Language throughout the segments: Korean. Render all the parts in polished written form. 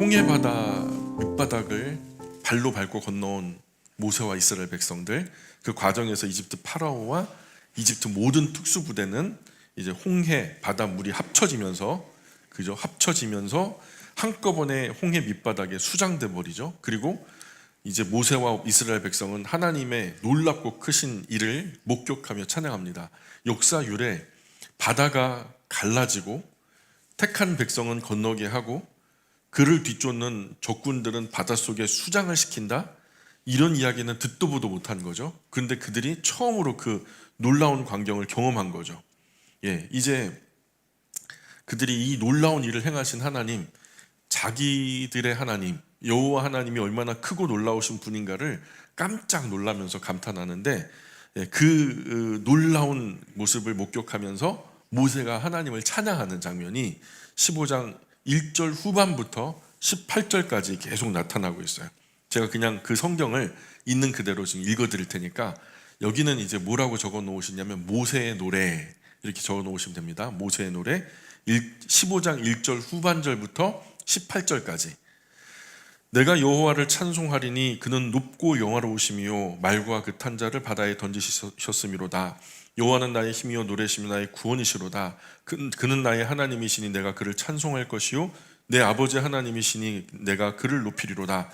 홍해바다 밑바닥을 발로 밟고 건너온 모세와 이스라엘 백성들, 그 과정에서 이집트 파라오와 이집트 모든 특수부대는 이제 홍해 바다 물이 합쳐지면서 한꺼번에 홍해 밑바닥에 수장돼 버리죠. 그리고 이제 모세와 이스라엘 백성은 하나님의 놀랍고 크신 일을 목격하며 찬양합니다. 역사율에 바다가 갈라지고 택한 백성은 건너게 하고 그를 뒤쫓는 적군들은 바닷속에 수장을 시킨다, 이런 이야기는 듣도 보도 못한 거죠. 그런데 그들이 처음으로 그 놀라운 광경을 경험한 거죠. 이제 그들이 이 놀라운 일을 행하신 하나님, 자기들의 하나님 여호와 하나님이 얼마나 크고 놀라우신 분인가를 깜짝 놀라면서 감탄하는데, 그 놀라운 모습을 목격하면서 모세가 하나님을 찬양하는 장면이 15장 1절 후반부터 18절까지 계속 나타나고 있어요. 제가 그냥 그 성경을 있는 그대로 지금 읽어드릴 테니까, 여기는 이제 뭐라고 적어 놓으시냐면 모세의 노래 이렇게 적어 놓으시면 됩니다. 모세의 노래 15장 1절 후반절부터 18절까지. 내가 여호와를 찬송하리니 그는 높고 영화로우시며 말과 그 탄자를 바다에 던지셨음이로다. 여호와는 나의 힘이요 노래시며 나의 구원이시로다. 그는 나의 하나님이시니 내가 그를 찬송할 것이요 내 아버지 하나님이시니 내가 그를 높이리로다.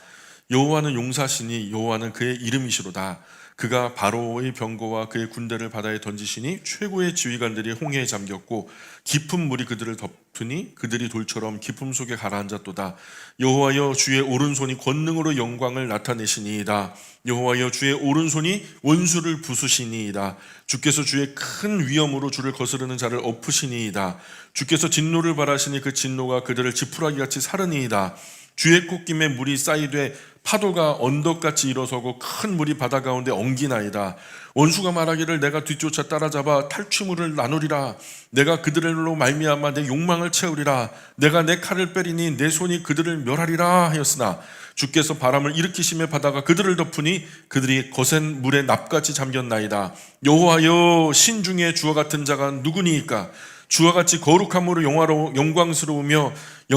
여호와는 용사시니 여호와는 그의 이름이시로다. 그가 바로의 병거와 그의 군대를 바다에 던지시니 최고의 지휘관들이 홍해에 잠겼고 깊은 물이 그들을 덮으니 그들이 돌처럼 깊음 속에 가라앉았도다. 여호와여 주의 오른손이 권능으로 영광을 나타내시니이다. 여호와여 주의 오른손이 원수를 부수시니이다. 주께서 주의 큰 위엄으로 주를 거스르는 자를 엎으시니이다. 주께서 진노를 발하시니 그 진노가 그들을 지푸라기같이 사르니이다. 주의 콧김에 물이 쌓이되 파도가 언덕같이 일어서고 큰 물이 바다 가운데 엉기나이다. 원수가 말하기를 내가 뒤쫓아 따라잡아 탈취물을 나누리라. 내가 그들로 말미암아 내 욕망을 채우리라. 내가 내 칼을 빼리니 내 손이 그들을 멸하리라 하였으나 주께서 바람을 일으키심에 바다가 그들을 덮으니 그들이 거센 물에 납같이 잠겼나이다. 여호와여 신 중에 주와 같은 자가 누구니이까? 주와 같이 거룩함으로 영광스러우며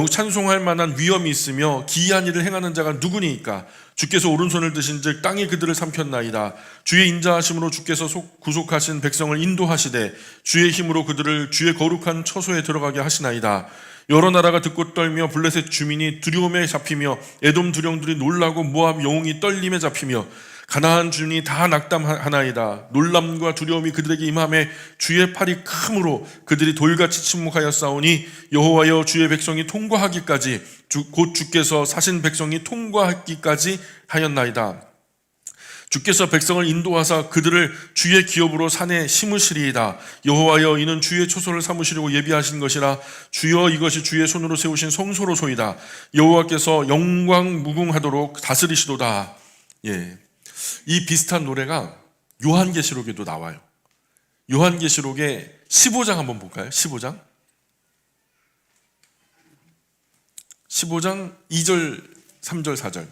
찬송할 만한 위엄이 있으며 기이한 일을 행하는 자가 누구니이까? 주께서 오른손을 드신즉 땅이 그들을 삼켰나이다. 주의 인자하심으로 주께서 구속하신 백성을 인도하시되 주의 힘으로 그들을 주의 거룩한 처소에 들어가게 하시나이다. 여러 나라가 듣고 떨며 블레셋 주민이 두려움에 잡히며 에돔 두령들이 놀라고 모압 영웅이 떨림에 잡히며 가나안 주민이 다 낙담하나이다. 놀람과 두려움이 그들에게 임함에 주의 팔이 크므로 그들이 돌같이 침묵하여 싸우니 여호와여 주의 백성이 통과하기까지 곧 주께서 사신 백성이 통과하기까지 하였나이다. 주께서 백성을 인도하사 그들을 주의 기업으로 산에 심으시리이다. 여호와여 이는 주의 초소를 삼으시려고 예비하신 것이라. 주여 이것이 주의 손으로 세우신 성소로소이다. 여호와께서 영광 무궁하도록 다스리시도다. 이 비슷한 노래가 요한계시록에도 나와요. 요한계시록의 15장 한번 볼까요? 15장 2절 3절 4절.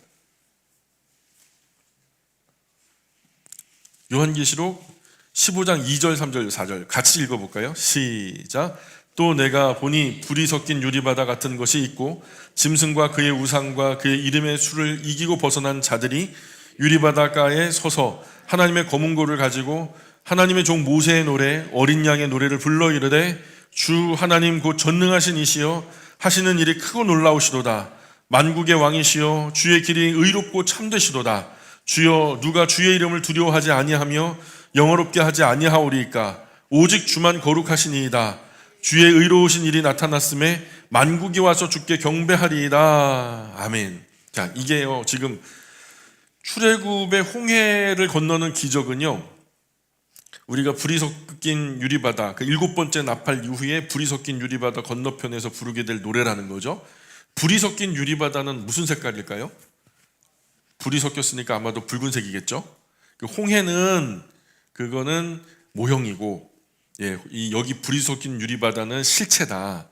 요한계시록 15장 2절 3절 4절 같이 읽어볼까요? 시작. 또 내가 보니 불이 섞인 유리바다 같은 것이 있고 짐승과 그의 우상과 그의 이름의 수를 이기고 벗어난 자들이 유리바닷가에 서서 하나님의 검은 고를 가지고 하나님의 종 모세의 노래 어린 양의 노래를 불러 이르되 주 하나님 곧 전능하신 이시여 하시는 일이 크고 놀라우시도다. 만국의 왕이시여 주의 길이 의롭고 참되시도다. 주여 누가 주의 이름을 두려워하지 아니하며 영어롭게 하지 아니하오리이까? 오직 주만 거룩하시니이다. 주의 의로우신 일이 나타났음에 만국이 와서 주께 경배하리이다. 아멘. 자, 이게요 지금 출애굽의 홍해를 건너는 기적은요, 우리가 불이 섞인 유리바다, 그 7번째 나팔 이후에 불이 섞인 유리바다 건너편에서 부르게 될 노래라는 거죠. 불이 섞인 유리바다는 무슨 색깔일까요? 불이 섞였으니까 아마도 붉은색이겠죠. 그 홍해는 그거는 모형이고, 여기 불이 섞인 유리바다는 실체다.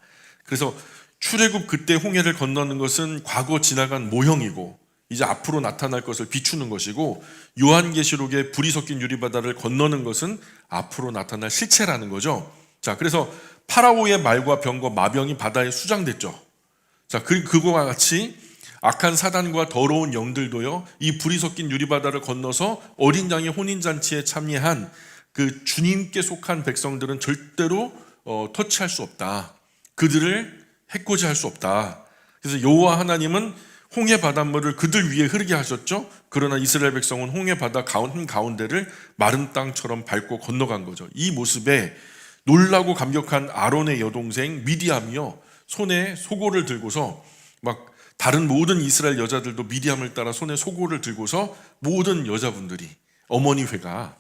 그래서 출애굽 그때 홍해를 건너는 것은 과거 지나간 모형이고 이제 앞으로 나타날 것을 비추는 것이고, 요한계시록에 불이 섞인 유리바다를 건너는 것은 앞으로 나타날 실체라는 거죠. 자, 그래서 파라오의 말과 병거 마병이 바다에 수장됐죠. 자, 그거와 같이 악한 사단과 더러운 영들도요, 이 불이 섞인 유리바다를 건너서 어린 양의 혼인잔치에 참여한 그 주님께 속한 백성들은 절대로 터치할 수 없다. 그들을 해코지할 수 없다. 그래서 여호와 하나님은 홍해 바닷물을 그들 위에 흐르게 하셨죠. 그러나 이스라엘 백성은 홍해 바다 가운데를 마른 땅처럼 밟고 건너간 거죠. 이 모습에 놀라고 감격한 아론의 여동생 미디암이요, 손에 소고를 들고서 막 다른 모든 이스라엘 여자들도 미디암을 따라 손에 소고를 들고서 모든 여자분들이 어머니 회가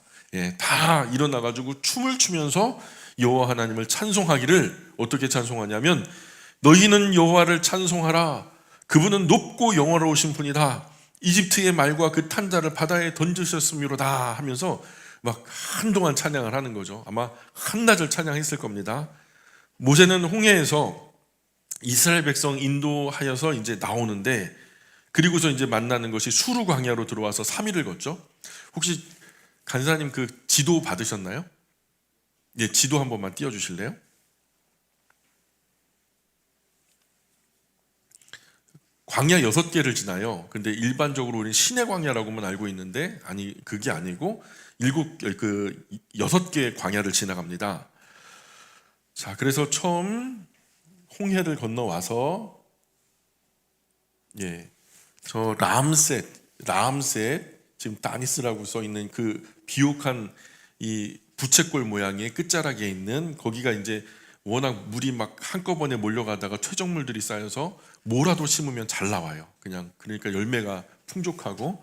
다 일어나가지고 춤을 추면서 여호와 하나님을 찬송하기를, 어떻게 찬송하냐면 너희는 여호와를 찬송하라. 그분은 높고 영화로우신 분이다. 이집트의 말과 그 탄자를 바다에 던지셨음이로다 하면서 막 한동안 찬양을 하는 거죠. 아마 한낮을 찬양했을 겁니다. 모세는 홍해에서 이스라엘 백성 인도하여서 이제 나오는데, 그리고서 이제 만나는 것이 수르 광야로 들어와서 3일을 걷죠. 혹시 간사님 그 지도 받으셨나요? 예, 지도 한 번만 띄워주실래요? 광야 6개를 지나요. 근데 일반적으로 우리는 신의 광야라고만 알고 있는데, 아니, 그게 아니고 6개의 광야를 지나갑니다. 자, 그래서 처음 홍해를 건너와서 저 라암셋 지금 다니스라고 써 있는 그 비옥한 이 부채꼴 모양의 끝자락에 있는, 거기가 이제 워낙 물이 막 한꺼번에 몰려가다가 퇴적물들이 쌓여서 뭐라도 심으면 잘 나와요. 그러니까 열매가 풍족하고,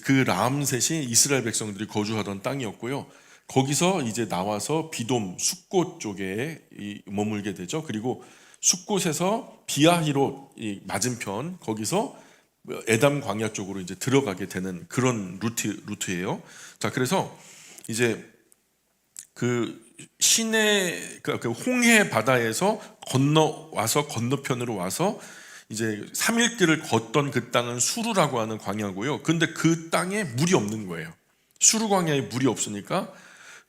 그 라암셋이 이스라엘 백성들이 거주하던 땅이었고요. 거기서 이제 나와서 비돔 숫곳 쪽에 머물게 되죠. 그리고 숫곳에서 비아히롯 맞은편, 거기서 에담 광야 쪽으로 이제 들어가게 되는 그런 루트예요. 자, 그래서 이제 그 시내 그 홍해 바다에서 건너와서 건너편으로 와서 이제 3일 길을 걷던 그 땅은 수르라고 하는 광야고요. 근데 그 땅에 물이 없는 거예요. 수르 광야에 물이 없으니까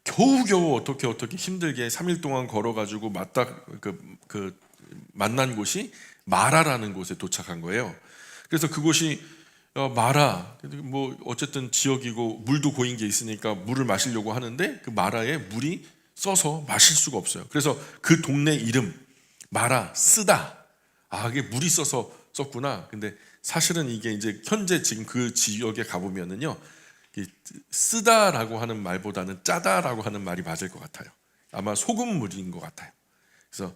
겨우겨우 어떻게 힘들게 3일 동안 걸어가지고 만난 곳이 마라라는 곳에 도착한 거예요. 그래서 그곳이 마라, 뭐 어쨌든 지역이고 물도 고인 게 있으니까 물을 마시려고 하는데 그 마라에 물이 써서 마실 수가 없어요. 그래서 그 동네 이름 마라, 쓰다. 아, 이게 물이 써서 썼구나. 근데 사실은 이게 이제 현재 지금 그 지역에 가보면은요, 쓰다라고 하는 말보다는 짜다라고 하는 말이 맞을 것 같아요. 아마 소금물인 것 같아요. 그래서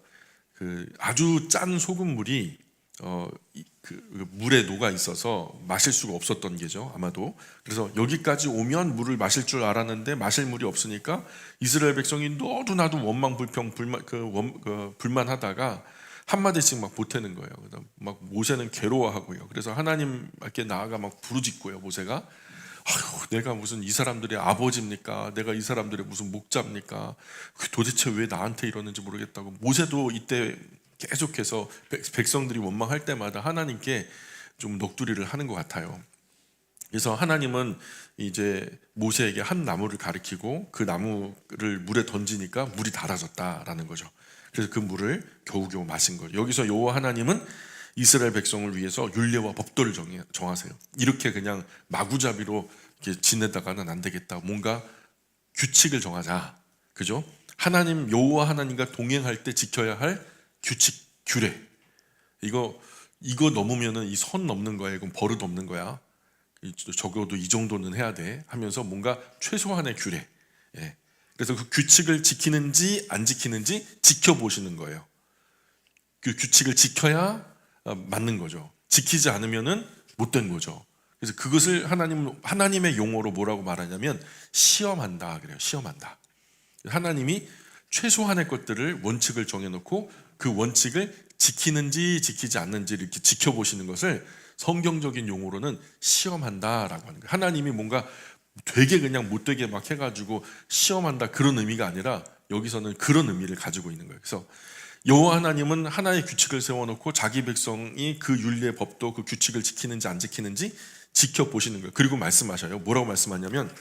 그 아주 짠 소금물이 그 물에 녹아 있어서 마실 수가 없었던 게죠, 아마도. 그래서 여기까지 오면 물을 마실 줄 알았는데 마실 물이 없으니까 이스라엘 백성이 너도 나도 원망불평 불만하다가 한마디씩 막 보태는 거예요. 막 모세는 괴로워하고요. 그래서 하나님께 나아가 막 부르짖고요. 모세가 아휴, 내가 무슨 이 사람들의 아버지입니까? 내가 이 사람들의 무슨 목자입니까? 도대체 왜 나한테 이러는지 모르겠다고. 모세도 이때 계속해서 백성들이 원망할 때마다 하나님께 좀 넋두리를 하는 것 같아요. 그래서 하나님은 이제 모세에게 한 나무를 가리키고 그 나무를 물에 던지니까 물이 달아졌다라는 거죠. 그래서 그 물을 겨우겨우 마신 거예요. 여기서 여호와 하나님은 이스라엘 백성을 위해서 율례와 법도를 정하세요. 이렇게 그냥 마구잡이로 이렇게 지내다가는 안 되겠다. 뭔가 규칙을 정하자. 그죠? 하나님, 여호와 하나님과 동행할 때 지켜야 할 규칙, 규례. 이거 넘으면은 이 선 넘는 거야. 이건 버릇 없는 거야. 적어도 이 정도는 해야 돼. 하면서 뭔가 최소한의 규례. 그래서 그 규칙을 지키는지 안 지키는지 지켜보시는 거예요. 그 규칙을 지켜야 맞는 거죠. 지키지 않으면은 못된 거죠. 그래서 그것을 하나님의 용어로 뭐라고 말하냐면 시험한다 그래요. 시험한다. 하나님이 최소한의 것들을 원칙을 정해놓고 그 원칙을 지키는지 지키지 않는지 이렇게 지켜보시는 것을 성경적인 용어로는 시험한다라고 하는 거예요. 하나님이 뭔가 되게 그냥 못되게 막 해가지고 시험한다 그런 의미가 아니라 여기서는 그런 의미를 가지고 있는 거예요. 그래서 여호와 하나님은 하나의 규칙을 세워놓고 자기 백성이 그 율례 법도 그 규칙을 지키는지 안 지키는지 지켜보시는 거예요. 그리고 말씀하셔요. 뭐라고 말씀하냐면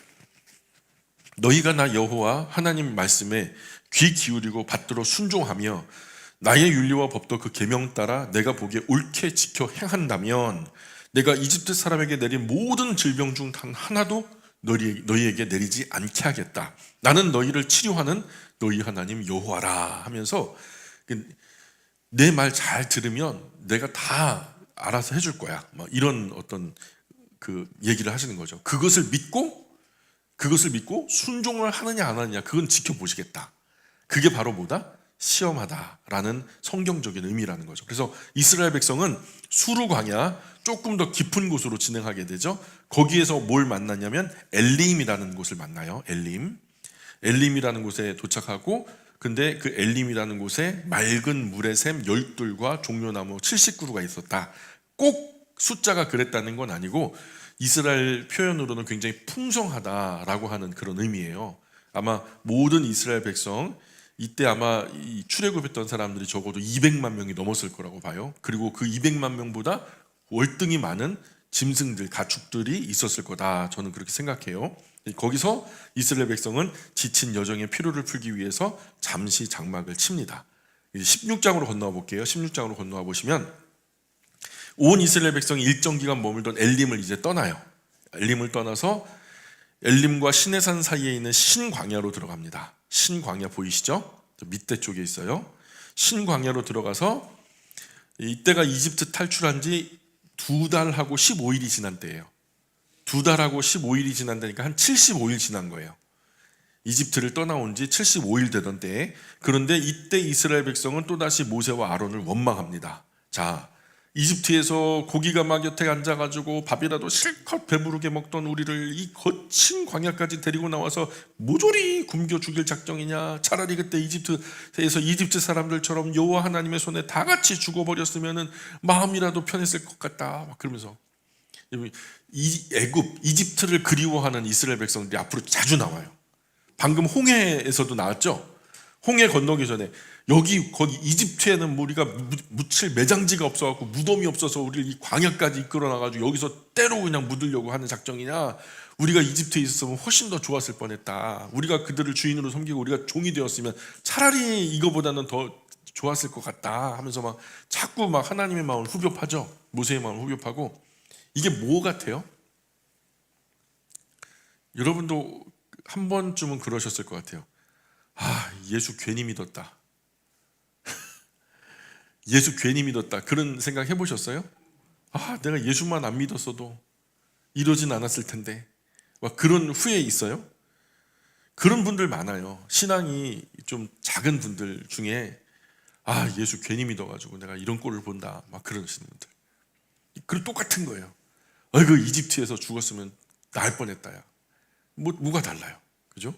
너희가 나 여호와 하나님 말씀에 귀 기울이고 받들어 순종하며 나의 윤리와 법도 그 계명 따라 내가 보기에 옳게 지켜 행한다면 내가 이집트 사람에게 내린 모든 질병 중 단 하나도 너희에게 내리지 않게 하겠다. 나는 너희를 치료하는 너희 하나님 여호와라 하면서 내 말 잘 들으면 내가 다 알아서 해줄 거야. 이런 어떤 그 얘기를 하시는 거죠. 그것을 믿고 순종을 하느냐 안 하느냐 그건 지켜보시겠다. 그게 바로 뭐다? 시험하다라는 성경적인 의미라는 거죠. 그래서 이스라엘 백성은 수르 광야 조금 더 깊은 곳으로 진행하게 되죠. 거기에서 뭘 만났냐면 엘림이라는 곳을 만나요. 엘림이라는 곳에 도착하고, 근데 그 엘림이라는 곳에 맑은 물의 샘 12과 종려나무 70그루가 있었다. 꼭 숫자가 그랬다는 건 아니고 이스라엘 표현으로는 굉장히 풍성하다라고 하는 그런 의미예요. 아마 모든 이스라엘 백성 이때 아마 이 출애굽했던 사람들이 적어도 200만 명이 넘었을 거라고 봐요. 그리고 그 200만 명보다 월등히 많은 짐승들, 가축들이 있었을 거다. 저는 그렇게 생각해요. 거기서 이스라엘 백성은 지친 여정의 피로를 풀기 위해서 잠시 장막을 칩니다. 16장으로 건너와 볼게요. 16장으로 건너와 보시면 온 이스라엘 백성이 일정 기간 머물던 엘림을 이제 떠나요. 엘림을 떠나서 엘림과 시내산 사이에 있는 신광야로 들어갑니다. 신광야 보이시죠? 밑에 쪽에 있어요. 신광야로 들어가서 이때가 이집트 탈출한 지 2달하고 15일이 지난 때예요. 2달하고 15일이 지난다니까 한 75일 지난 거예요. 이집트를 떠나온 지 75일 되던 때에. 그런데 이때 이스라엘 백성은 또다시 모세와 아론을 원망합니다. 자, 이집트에서 고기가 막 곁에 앉아가지고 밥이라도 실컷 배부르게 먹던 우리를 이 거친 광야까지 데리고 나와서 모조리 굶겨 죽일 작정이냐? 차라리 그때 이집트에서 이집트 사람들처럼 여호와 하나님의 손에 다 같이 죽어버렸으면 마음이라도 편했을 것 같다. 막 그러면서 이집트를 그리워하는 이스라엘 백성들이 앞으로 자주 나와요. 방금 홍해에서도 나왔죠. 홍해 건너기 전에 거기 이집트에는 우리가 묻힐 매장지가 없어갖고 무덤이 없어서 우리를 이 광야까지 이끌어나가지고 여기서 때로 그냥 묻으려고 하는 작정이냐? 우리가 이집트에 있었으면 훨씬 더 좋았을 뻔했다. 우리가 그들을 주인으로 섬기고 우리가 종이 되었으면 차라리 이거보다는 더 좋았을 것 같다 하면서 막 자꾸 막 하나님의 마음을 후벼파죠. 모세의 마음을 후벼파고. 이게 뭐 같아요? 여러분도 한 번쯤은 그러셨을 것 같아요. 아, 예수 괜히 믿었다. 예수 괜히 믿었다. 그런 생각 해보셨어요? 아, 내가 예수만 안 믿었어도 이러진 않았을 텐데. 막 그런 후회 있어요? 그런 분들 많아요. 신앙이 좀 작은 분들 중에 아, 예수 괜히 믿어가지고 내가 이런 꼴을 본다. 막 그러시는 분들. 그리고 똑같은 거예요. 아이고, 이집트에서 죽었으면 나을 뻔했다야. 뭐가 달라요? 그죠?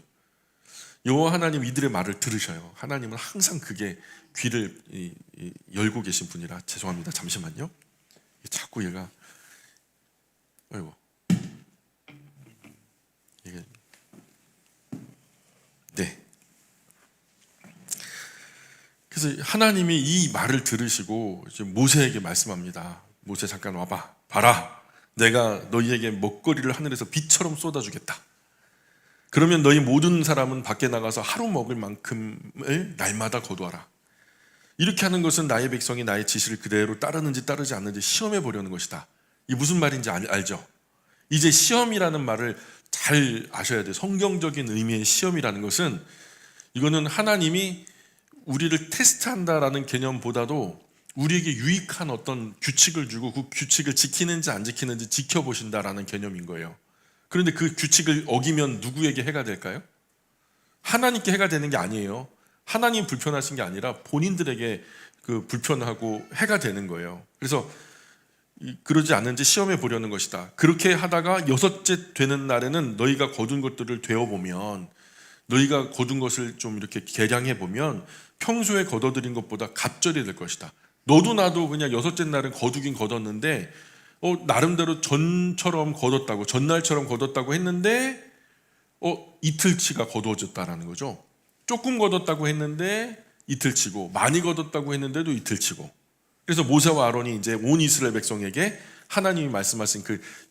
여호와 하나님 이들의 말을 들으셔요. 하나님은 항상 그게 귀를 열고 계신 분이라. 죄송합니다. 잠시만요. 자꾸 얘가 아이고 이게 네. 그래서 하나님이 이 말을 들으시고 이제 모세에게 말씀합니다. 모세 잠깐 와봐. 봐라. 내가 너희에게 먹거리를 하늘에서 비처럼 쏟아주겠다. 그러면 너희 모든 사람은 밖에 나가서 하루 먹을 만큼을 날마다 거두어라. 이렇게 하는 것은 나의 백성이 나의 지시를 그대로 따르는지 따르지 않는지 시험해 보려는 것이다. 이게 무슨 말인지 알죠? 이제 시험이라는 말을 잘 아셔야 돼요. 성경적인 의미의 시험이라는 것은 이거는 하나님이 우리를 테스트한다라는 개념보다도 우리에게 유익한 어떤 규칙을 주고 그 규칙을 지키는지 안 지키는지 지켜보신다라는 개념인 거예요. 그런데 그 규칙을 어기면 누구에게 해가 될까요? 하나님께 해가 되는 게 아니에요. 하나님 불편하신 게 아니라 본인들에게 그 불편하고 해가 되는 거예요. 그래서 그러지 않는지 시험해 보려는 것이다. 그렇게 하다가 6째 되는 날에는 너희가 거둔 것들을 되어보면, 너희가 거둔 것을 좀 이렇게 계량해 보면 평소에 거둬들인 것보다 갑절이 될 것이다. 너도 나도 그냥 6째 날은 거두긴 거뒀는데 나름대로 전처럼 거뒀다고, 전날처럼 거뒀다고 했는데 이틀치가 거두어졌다라는 거죠. 조금 거뒀다고 했는데 이틀치고, 많이 거뒀다고 했는데도 이틀치고. 그래서 모세와 아론이 이제 온 이스라엘 백성에게 하나님이 말씀하신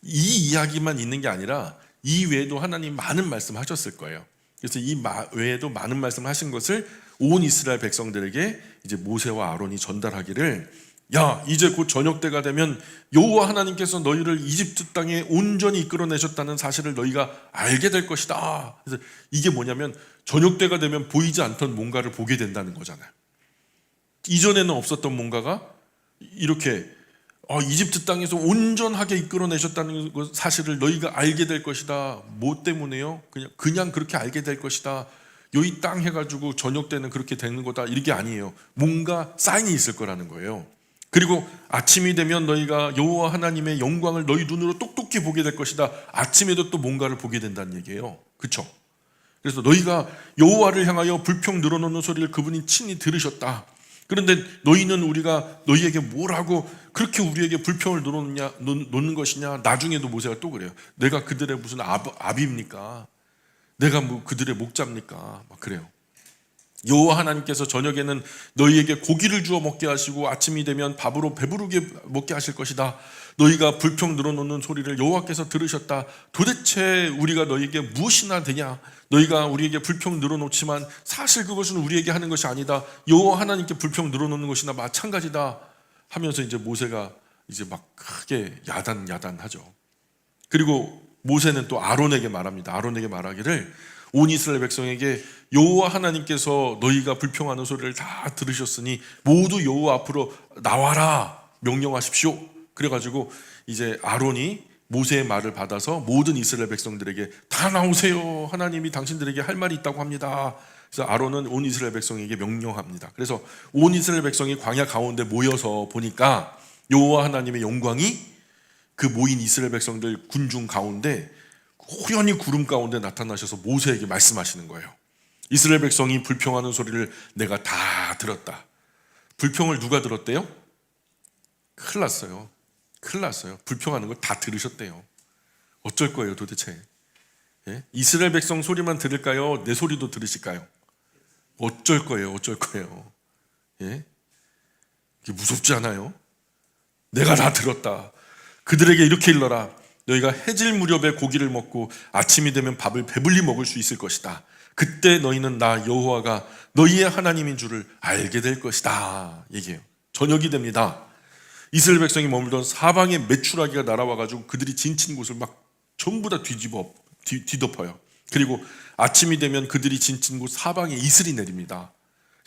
이 이야기만 있는 게 아니라 이 외에도 하나님 많은 말씀하셨을 거예요. 그래서 이 외에도 많은 말씀을 하신 것을 온 이스라엘 백성들에게 이제 모세와 아론이 전달하기를, 야, 이제 곧 저녁 때가 되면 여호와 하나님께서 너희를 이집트 땅에 온전히 이끌어내셨다는 사실을 너희가 알게 될 것이다. 그래서 이게 뭐냐면 저녁 때가 되면 보이지 않던 뭔가를 보게 된다는 거잖아요. 이전에는 없었던 뭔가가 이렇게 이집트 땅에서 온전하게 이끌어내셨다는 사실을 너희가 알게 될 것이다. 뭐 때문에요? 그냥 그렇게 알게 될 것이다. 여기 땅 해가지고 저녁 때는 그렇게 되는 거다. 이게 아니에요. 뭔가 사인이 있을 거라는 거예요. 그리고 아침이 되면 너희가 여호와 하나님의 영광을 너희 눈으로 똑똑히 보게 될 것이다. 아침에도 또 뭔가를 보게 된다는 얘기예요. 그렇죠? 그래서 너희가 여호와를 향하여 불평 늘어놓는 소리를 그분이 친히 들으셨다. 그런데 너희는 우리가 너희에게 뭐라고 그렇게 우리에게 불평을 놓는 것이냐. 나중에도 모세가 또 그래요. 내가 그들의 무슨 아비입니까? 내가 뭐 그들의 목자입니까? 막 그래요. 여호와 하나님께서 저녁에는 너희에게 고기를 주어 먹게 하시고 아침이 되면 밥으로 배부르게 먹게 하실 것이다. 너희가 불평 늘어놓는 소리를 여호와께서 들으셨다. 도대체 우리가 너희에게 무엇이나 되냐? 너희가 우리에게 불평 늘어놓지만 사실 그것은 우리에게 하는 것이 아니다. 여호와 하나님께 불평 늘어놓는 것이나 마찬가지다 하면서 이제 모세가 이제 막 크게 야단하죠. 그리고 모세는 또 아론에게 말합니다. 아론에게 말하기를, 온 이스라엘 백성에게 여호와 하나님께서 너희가 불평하는 소리를 다 들으셨으니 모두 여호와 앞으로 나와라 명령하십시오. 그래가지고 이제 아론이 모세의 말을 받아서 모든 이스라엘 백성들에게 다 나오세요. 하나님이 당신들에게 할 말이 있다고 합니다. 그래서 아론은 온 이스라엘 백성에게 명령합니다. 그래서 온 이스라엘 백성이 광야 가운데 모여서 보니까 여호와 하나님의 영광이 그 모인 이스라엘 백성들 군중 가운데 호련히 구름 가운데 나타나셔서 모세에게 말씀하시는 거예요. 이스라엘 백성이 불평하는 소리를 내가 다 들었다. 불평을 누가 들었대요? 큰일 났어요. 불평하는 걸 다 들으셨대요. 어쩔 거예요 도대체? 예? 이스라엘 백성 소리만 들을까요? 내 소리도 들으실까요? 어쩔 거예요? 예? 이게 무섭지 않아요? 내가 다 들었다. 그들에게 이렇게 일러라. 너희가 해질 무렵에 고기를 먹고 아침이 되면 밥을 배불리 먹을 수 있을 것이다. 그때 너희는 나 여호와가 너희의 하나님인 줄을 알게 될 것이다. 얘기해요. 저녁이 됩니다. 이스라엘 백성이 머물던 사방에 메추라기가 날아와가지고 그들이 진친 곳을 막 전부 다 뒤덮어요. 그리고 아침이 되면 그들이 진친 곳 사방에 이슬이 내립니다.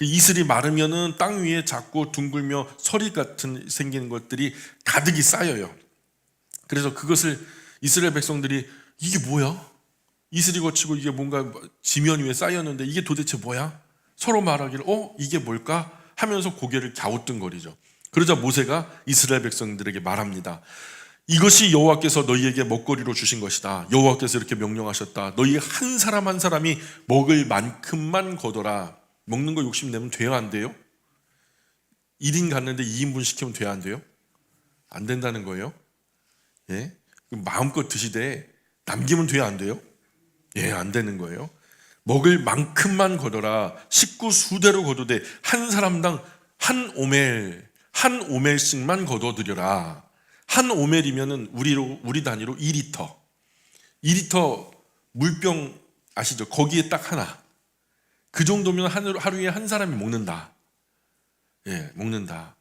이슬이 마르면은 땅 위에 작고 둥글며 서리 같은 생기는 것들이 가득히 쌓여요. 그래서 그것을 이스라엘 백성들이 이게 뭐야? 이슬이 거치고 이게 뭔가 지면 위에 쌓였는데 이게 도대체 뭐야? 서로 말하기를 이게 뭘까? 하면서 고개를 갸우뚱거리죠. 그러자 모세가 이스라엘 백성들에게 말합니다. 이것이 여호와께서 너희에게 먹거리로 주신 것이다. 여호와께서 이렇게 명령하셨다. 너희 한 사람 한 사람이 먹을 만큼만 거둬라. 먹는 거 욕심내면 돼요, 안 돼요? 1인 갔는데 2인분 시키면 돼요, 안 돼요? 안 된다는 거예요. 예? 마음껏 드시되 남기면 돼요, 안 돼요? 예, 안 되는 거예요. 먹을 만큼만 거둬라. 식구 수대로 거두되 한 사람당 한 오멜씩만 거둬들여라. 한 오멜이면은 우리 단위로 2리터. 2리터 물병 아시죠? 거기에 딱 하나. 그 정도면 하루에 한 사람이 먹는다. 예, 먹는다.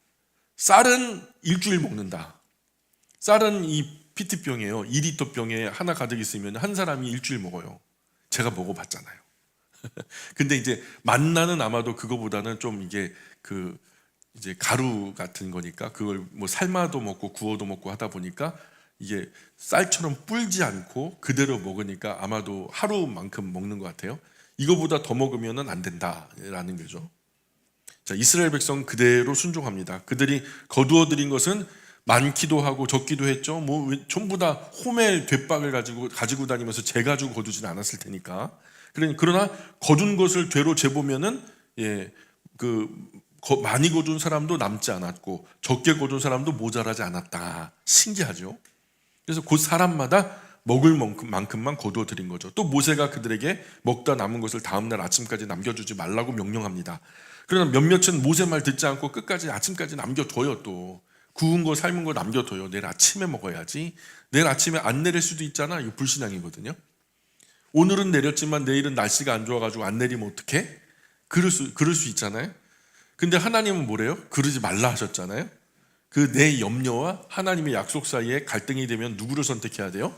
쌀은 일주일 먹는다. 쌀은 이 피트병이에요. 2리터 병에 하나 가득 있으면 한 사람이 일주일 먹어요. 제가 먹어봤잖아요. 근데 이제 만나는 아마도 그거보다는 좀 이게 이제 가루 같은 거니까 그걸 뭐 삶아도 먹고 구워도 먹고 하다 보니까 이게 쌀처럼 불지 않고 그대로 먹으니까 아마도 하루만큼 먹는 것 같아요. 이거보다 더 먹으면 안 된다라는 거죠. 자, 이스라엘 백성 그대로 순종합니다. 그들이 거두어 들인 것은 많기도 하고 적기도 했죠. 뭐 전부 다 호멜 돛박을 가지고 다니면서 재가지고 거두지는 않았을 테니까. 그러나 거둔 것을 되로 재보면은 많이 거둔 사람도 남지 않았고 적게 거둔 사람도 모자라지 않았다. 신기하죠. 그래서 그 사람마다 먹을 만큼만 거두어 드린 거죠. 또 모세가 그들에게 먹다 남은 것을 다음날 아침까지 남겨주지 말라고 명령합니다. 그러나 몇몇은 모세 말 듣지 않고 끝까지 아침까지 남겨둬요. 또 구운 거 삶은 거 남겨둬요. 내일 아침에 먹어야지. 내일 아침에 안 내릴 수도 있잖아. 이거 불신앙이거든요. 오늘은 내렸지만 내일은 날씨가 안 좋아가지고 안 내리면 어떡해? 그럴 수 있잖아요. 근데 하나님은 뭐래요? 그러지 말라 하셨잖아요. 그 내 염려와 하나님의 약속 사이에 갈등이 되면 누구를 선택해야 돼요?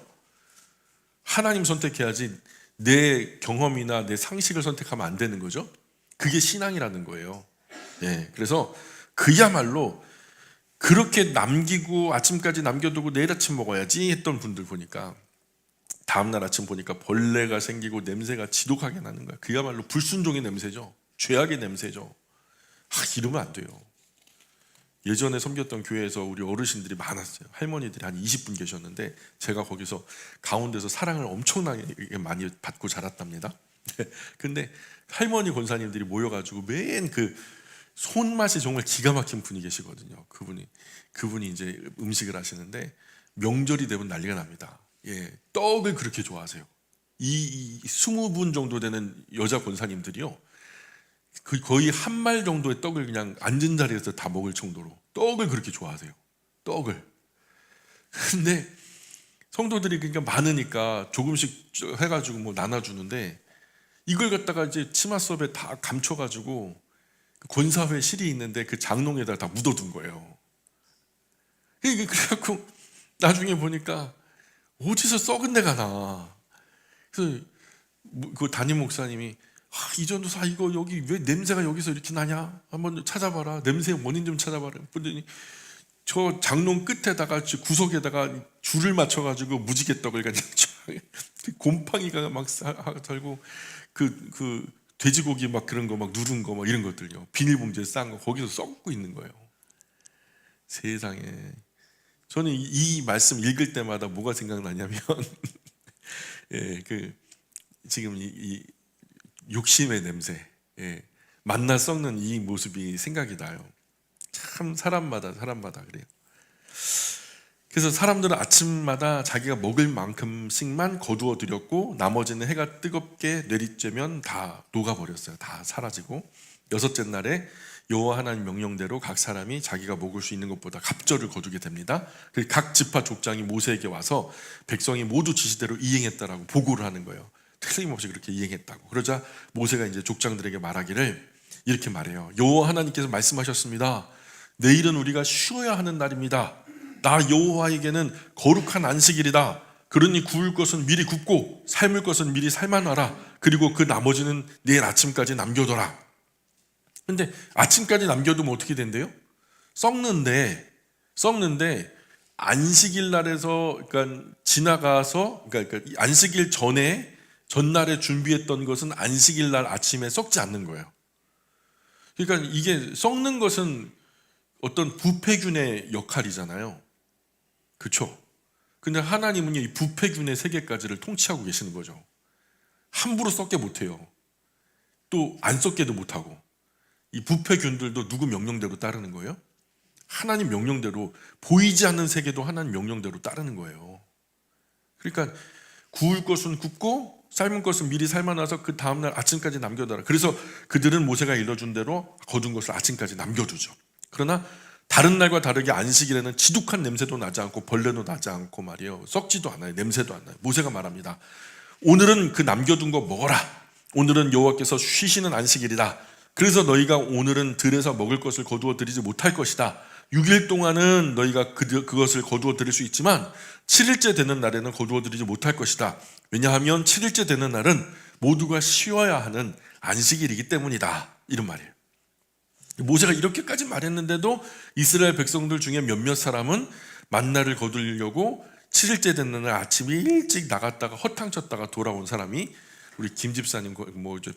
하나님 선택해야지 내 경험이나 내 상식을 선택하면 안 되는 거죠. 그게 신앙이라는 거예요. 예, 그래서 그야말로 그렇게 남기고 아침까지 남겨두고 내일 아침 먹어야지 했던 분들 보니까 다음날 아침 보니까 벌레가 생기고 냄새가 지독하게 나는 거야. 그야말로 불순종의 냄새죠. 죄악의 냄새죠. 이러면 안 돼요. 예전에 섬겼던 교회에서 우리 어르신들이 많았어요. 할머니들이 한 20분 계셨는데 제가 거기서 가운데서 사랑을 엄청나게 많이 받고 자랐답니다. 근데 할머니 권사님들이 모여가지고 맨 그 손맛이 정말 기가 막힌 분이 계시거든요. 그분이 이제 음식을 하시는데 명절이 되면 난리가 납니다. 예, 떡을 그렇게 좋아하세요. 이 20분 정도 되는 여자 권사님들이요. 거의 한 말 정도의 떡을 그냥 앉은 자리에서 다 먹을 정도로 떡을 그렇게 좋아하세요. 떡을. 근데 성도들이 그러니까 많으니까 조금씩 해가지고 뭐 나눠주는데 이걸 갖다가 이제 치마 속에 다 감춰가지고 권사회 실이 있는데 그 장롱에다 다 묻어둔 거예요. 그래갖고 나중에 보니까 어디서 썩은 데가 나. 그래서 그 담임 목사님이 이 전도사 이거 여기 왜 냄새가 여기서 이렇게 나냐? 한번 찾아봐라. 냄새 원인 좀 찾아봐라. 그랬더니 저 장롱 끝에다가 구석에다가 줄을 맞춰가지고 무지개떡을 그냥 곰팡이가 막 살고 그 돼지고기 막 그런 거 막 누른 거 막 이런 것들요. 비닐봉지에 싼 거 거기서 썩고 있는 거예요. 세상에. 저는 이 말씀 읽을 때마다 뭐가 생각나냐면 예, 지금 이 욕심의 냄새, 예, 만나 썩는 이 모습이 생각이 나요. 참 사람마다 그래요. 그래서 사람들은 아침마다 자기가 먹을 만큼씩만 거두어 드렸고 나머지는 해가 뜨겁게 내리쬐면 다 녹아버렸어요. 다 사라지고 여섯째 날에 여호와 하나님 명령대로 각 사람이 자기가 먹을 수 있는 것보다 갑절을 거두게 됩니다. 각 지파 족장이 모세에게 와서 백성이 모두 지시대로 이행했다라고 보고를 하는 거예요. 틀림없이 그렇게 이행했다고. 그러자 모세가 이제 족장들에게 말하기를 이렇게 말해요. 여호와 하나님께서 말씀하셨습니다. 내일은 우리가 쉬어야 하는 날입니다. 나 여호와에게는 거룩한 안식일이다. 그러니 구울 것은 미리 굽고 삶을 것은 미리 삶아놔라. 그리고 그 나머지는 내일 아침까지 남겨둬라. 근데 아침까지 남겨두면 어떻게 된대요? 썩는데 안식일 날에서 그러니까 지나가서 그러니까 안식일 전날에 준비했던 것은 안식일 날 아침에 썩지 않는 거예요. 그러니까 이게 썩는 것은 어떤 부패균의 역할이잖아요. 그렇죠? 근데 하나님은 이 부패균의 세계까지를 통치하고 계시는 거죠. 함부로 썩게 못해요. 또 안 썩게도 못하고. 이 부패균들도 누구 명령대로 따르는 거예요? 하나님 명령대로. 보이지 않는 세계도 하나님 명령대로 따르는 거예요. 그러니까 구울 것은 굽고 삶은 것은 미리 삶아놔서 그 다음날 아침까지 남겨둬라. 그래서 그들은 모세가 일러준 대로 거둔 것을 아침까지 남겨두죠. 그러나 다른 날과 다르게 안식일에는 지독한 냄새도 나지 않고 벌레도 나지 않고 말이에요. 썩지도 않아요. 냄새도 안 나요. 모세가 말합니다. 오늘은 그 남겨둔 거 먹어라. 오늘은 여호와께서 쉬시는 안식일이다. 그래서 너희가 오늘은 들에서 먹을 것을 거두어 드리지 못할 것이다. 6일 동안은 너희가 그것을 거두어 드릴 수 있지만 7일째 되는 날에는 거두어 드리지 못할 것이다. 왜냐하면 7일째 되는 날은 모두가 쉬어야 하는 안식일이기 때문이다. 이런 말이에요. 모세가 이렇게까지 말했는데도 이스라엘 백성들 중에 몇몇 사람은 만나를 거두려고 7일째 되는 날 아침에 일찍 나갔다가 허탕쳤다가 돌아온 사람이 우리 김 집사님,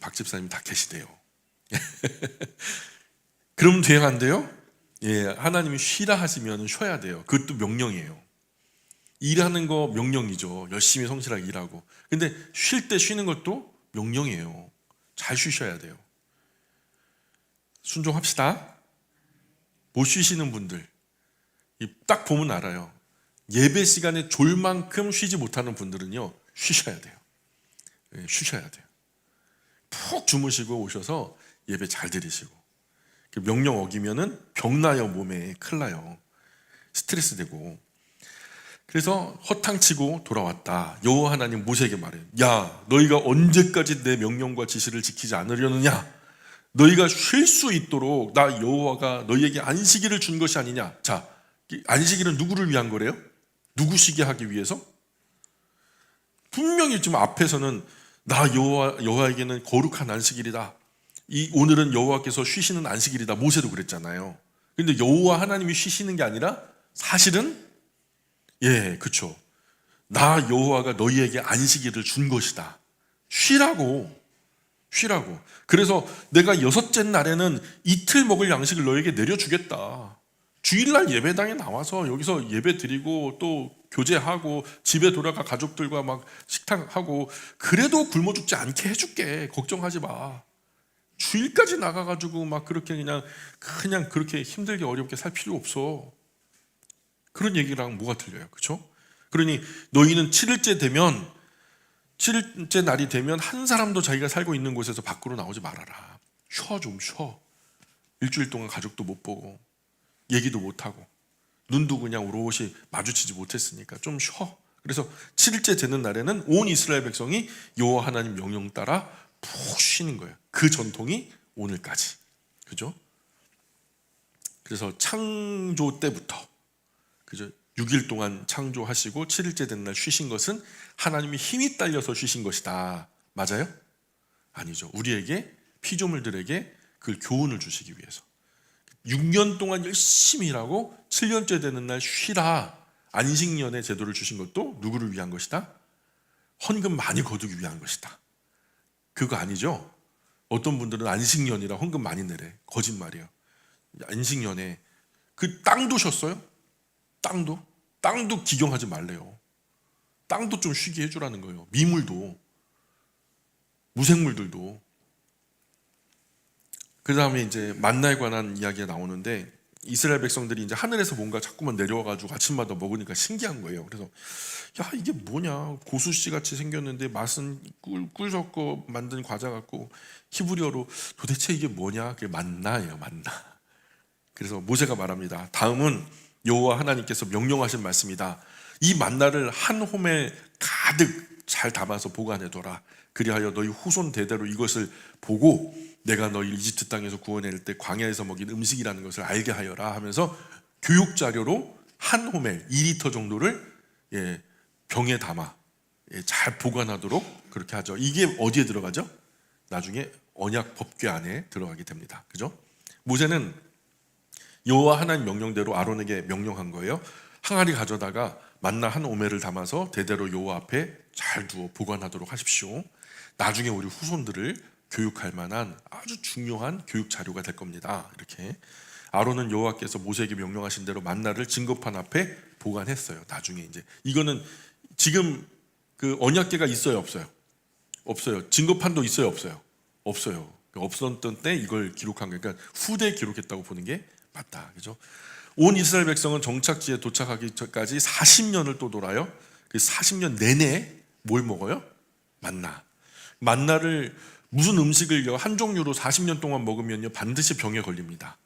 박 집사님 다 계시대요. 그럼 돼야 안 돼요? 예, 하나님이 쉬라 하시면 쉬어야 돼요. 그것도 명령이에요. 일하는 거 명령이죠. 열심히 성실하게 일하고. 근데 쉴 때 쉬는 것도 명령이에요. 잘 쉬셔야 돼요. 순종합시다. 못 쉬시는 분들 딱 보면 알아요. 예배 시간에 졸 만큼 쉬지 못하는 분들은요, 쉬셔야 돼요. 예, 쉬셔야 돼요. 푹 주무시고 오셔서 예배 잘 드리시고. 명령 어기면은 병나요. 몸에 큰일 나요. 스트레스 되고. 그래서 허탕치고 돌아왔다. 여호와 하나님 모세에게 말해요. 야, 너희가 언제까지 내 명령과 지시를 지키지 않으려느냐? 너희가 쉴 수 있도록 나 여호와가 너희에게 안식일을 준 것이 아니냐? 자, 안식일은 누구를 위한 거래요? 누구 쉬게 하기 위해서? 분명히 지금 앞에서는 나 여호와에게는 거룩한 안식일이다. 오늘은 여호와께서 쉬시는 안식일이다. 모세도 그랬잖아요. 근데 여호와 하나님이 쉬시는 게 아니라 사실은 그쵸. 나 여호와가 너희에게 안식일을 준 것이다. 쉬라고. 그래서 내가 여섯째 날에는 이틀 먹을 양식을 너에게 내려주겠다. 주일날 예배당에 나와서 여기서 예배 드리고 또 교제하고 집에 돌아가 가족들과 막 식탁하고 그래도 굶어 죽지 않게 해줄게. 걱정하지 마. 주일까지 나가가지고 막 그렇게 그냥 그렇게 힘들게 어렵게 살 필요 없어. 그런 얘기랑 뭐가 틀려요, 그렇죠? 그러니 너희는 7일째 날이 되면 한 사람도 자기가 살고 있는 곳에서 밖으로 나오지 말아라. 좀 쉬어. 일주일 동안 가족도 못 보고 얘기도 못 하고 눈도 그냥 오롯이 마주치지 못했으니까 좀 쉬어. 그래서 7일째 되는 날에는 온 이스라엘 백성이 여호와 하나님 명령 따라 푹 쉬는 거예요. 그 전통이 오늘까지. 그죠? 그래서 창조 때부터 그죠? 6일 동안 창조하시고 7일째 된 날 쉬신 것은 하나님이 힘이 딸려서 쉬신 것이다. 맞아요? 아니죠. 우리에게 피조물들에게 그 교훈을 주시기 위해서 6년 동안 열심히 일하고 7년째 되는 날 쉬라. 안식년의 제도를 주신 것도 누구를 위한 것이다? 헌금 많이 거두기 위한 것이다. 그거 아니죠? 어떤 분들은 안식년이라 헌금 많이 내래. 거짓말이에요. 안식년에 그 땅도 쉬었어요? 땅도 기경하지 말래요. 땅도 좀 쉬게 해주라는 거예요. 미물도, 무생물들도. 그 다음에 이제 만나에 관한 이야기가 나오는데 이스라엘 백성들이 이제 하늘에서 뭔가 자꾸만 내려와가지고 아침마다 먹으니까 신기한 거예요. 그래서 야, 이게 뭐냐? 고수씨 같이 생겼는데 맛은 꿀 섞어 만든 과자 같고 히브리어로 도대체 이게 뭐냐? 그게 만나예요, 만나. 그래서 모세가 말합니다. 다음은 여호와 하나님께서 명령하신 말씀이다. 이 만나를 한 호멜 가득 잘 담아서 보관해둬라. 그리하여 너희 후손 대대로 이것을 보고 내가 너희 이집트 땅에서 구원할 때 광야에서 먹인 음식이라는 것을 알게 하여라 하면서 교육 자료로 한 호멜 2리터 정도를 병에 담아 잘 보관하도록 그렇게 하죠. 이게 어디에 들어가죠? 나중에 언약 법궤 안에 들어가게 됩니다. 그죠? 모세는 여호와 하나님 명령대로 아론에게 명령한 거예요. 항아리 가져다가 만나 한 오멜을 담아서 대대로 여호와 앞에 잘 두어 보관하도록 하십시오. 나중에 우리 후손들을 교육할 만한 아주 중요한 교육 자료가 될 겁니다. 이렇게 아론은 여호와께서 모세에게 명령하신 대로 만나를 증거판 앞에 보관했어요. 나중에 이제 이거는 지금 그 언약궤가 있어요, 없어요? 없어요. 증거판도 있어요, 없어요? 없어요. 없었던 때 이걸 기록한 거니까 후대에 기록했다고 보는 게 맞다. 그죠? 온 이스라엘 백성은 정착지에 도착하기 전까지 40년을 또 돌아요. 그 40년 내내 뭘 먹어요? 만나를 무슨 음식을 한 종류로 40년 동안 먹으면요 반드시 병에 걸립니다.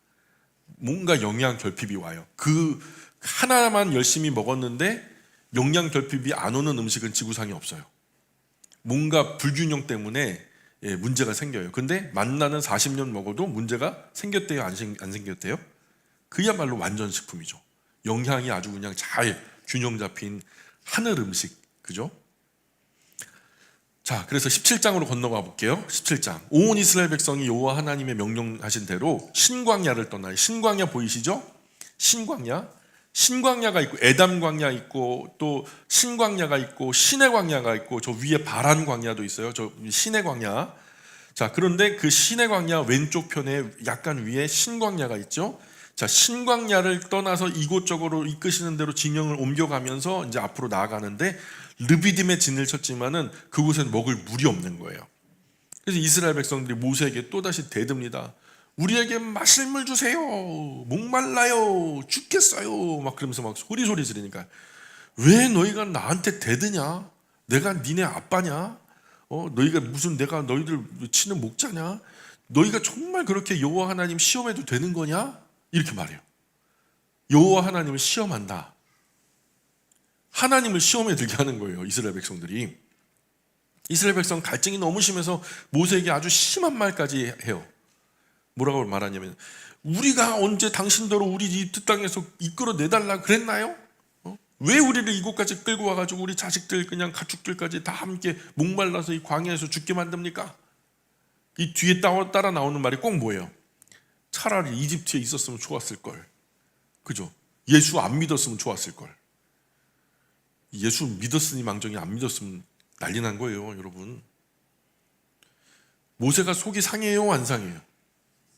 뭔가 영양 결핍이 와요. 그 하나만 열심히 먹었는데 영양 결핍이 안 오는 음식은 지구상에 없어요. 뭔가 불균형 때문에 문제가 생겨요. 근데 만나는 40년 먹어도 문제가 생겼대요? 안 생겼대요? 그야말로 완전 식품이죠. 영양이 아주 그냥 잘 균형 잡힌 하늘 음식. 그죠? 자, 그래서 17장으로 건너가 볼게요. 17장. 온 이스라엘 백성이 여호와 하나님의 명령하신 대로 신광야를 떠나요. 신광야 보이시죠? 신광야가 있고 에담 광야 있고 또 신광야가 있고 신의 광야가 있고 저 위에 바란 광야도 있어요. 저 신의 광야. 자, 그런데 그 신의 광야 왼쪽 편에 약간 위에 신광야가 있죠. 자, 신광야를 떠나서 이곳저곳으로 이끄시는 대로 진영을 옮겨가면서 이제 앞으로 나아가는데 르비딤의 진을 쳤지만은 그곳엔 먹을 물이 없는 거예요. 그래서 이스라엘 백성들이 모세에게 또다시 대듭니다. 우리에게 마실 물 주세요. 목말라요. 죽겠어요. 막 그러면서 막 소리 지르니까 왜 너희가 나한테 대드냐? 내가 니네 아빠냐? 너희가 무슨 내가 너희들 치는 목자냐? 너희가 정말 그렇게 여호와 하나님 시험해도 되는 거냐? 이렇게 말해요. 여호와 하나님을 시험한다. 하나님을 시험에 들게 하는 거예요. 이스라엘 백성들이. 이스라엘 백성 갈증이 너무 심해서 모세에게 아주 심한 말까지 해요. 뭐라고 말하냐면, 우리가 언제 당신대로 우리 이집트 땅에서 이끌어 내달라 그랬나요? 왜 우리를 이곳까지 끌고 와가지고 우리 자식들 그냥 가축들까지 다 함께 목말라서 이 광야에서 죽게 만듭니까? 이 뒤에 따라 나오는 말이 꼭 뭐예요? 차라리 이집트에 있었으면 좋았을 걸. 그죠? 예수 안 믿었으면 좋았을 걸. 예수 믿었으니 망정이 안 믿었으면 난리 난 거예요, 여러분. 모세가 속이 상해요, 안 상해요?